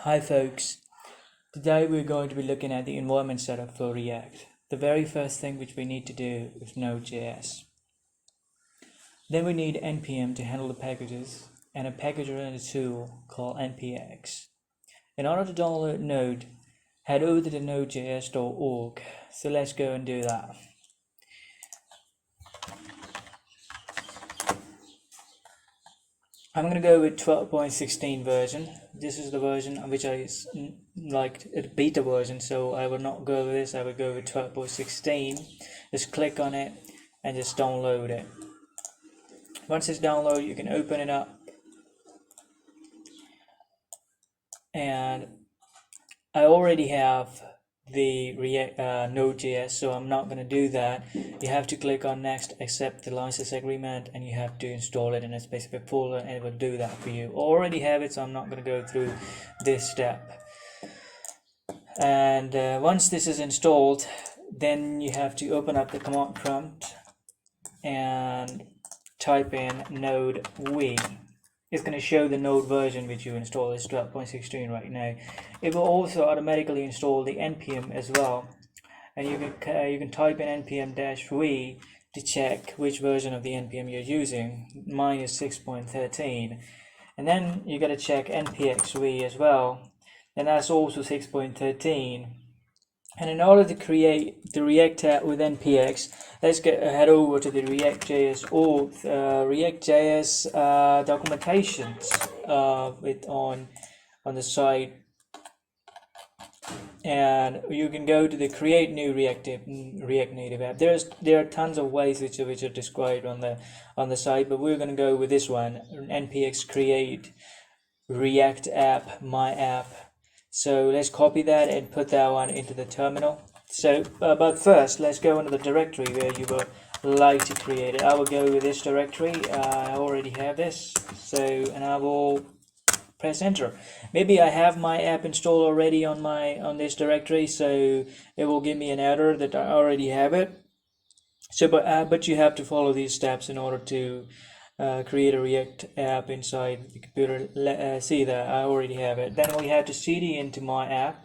Hi folks, today we're going to be looking at the environment setup for React. The very first thing which we need to do is Node.js. Then we need npm to handle the packages and a packager and a tool called npx. In order to download Node, head over to the nodejs.org. So let's go and do that. I'm going to go with 12.16 version. This is the version which I liked, a beta version, so I would not go with this. I would go with 12.16. Just click on it and just download it. Once it's downloaded, you can open it up, and I already have the React Node.js, so I'm not going to do that. You have to click on next, accept the license agreement, and you have to install it in a specific folder, and it will do that for you. I already have it, so I'm not going to go through this step. And once this is installed, then you have to open up the command prompt and type in node v. It's going to show the Node version which you install is 12.16 right now. It will also automatically install the npm as well, and you can type in npm-v to check which version of the npm you're using. Mine is 6.13, and then you got to check npx-v as well, and that's also 6.13. And in order to create the React app with npx, let's head over to the React.js org, React.js documentations on the site, and you can go to the create new React Native app. There are tons of ways which are described on the site, but we're going to go with this one, npx create React app, my app. So let's copy that and put that one into the terminal. So, but first, let's go into the directory where you would like to create it. I will go with this directory. I already have this. So, and I will press enter. Maybe I have my app installed already on this directory, so it will give me an error that I already have it. So, but you have to follow these steps in order to create a React app inside the computer. See that I already have it. Then we have to cd into my app.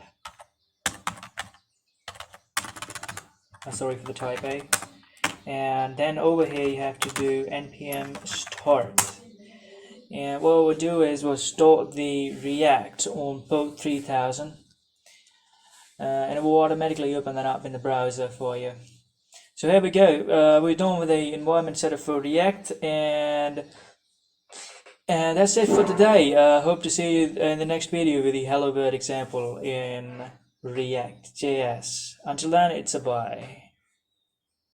Sorry for the typo. And then over here you have to do npm start. And what we'll do is we'll start the React on port 3000, and it will automatically open that up in the browser for you. So here we go. We're done with the environment setup for React, and that's it for today. Hope to see you in the next video with the Hello World example in React.js. Until then, it's a bye.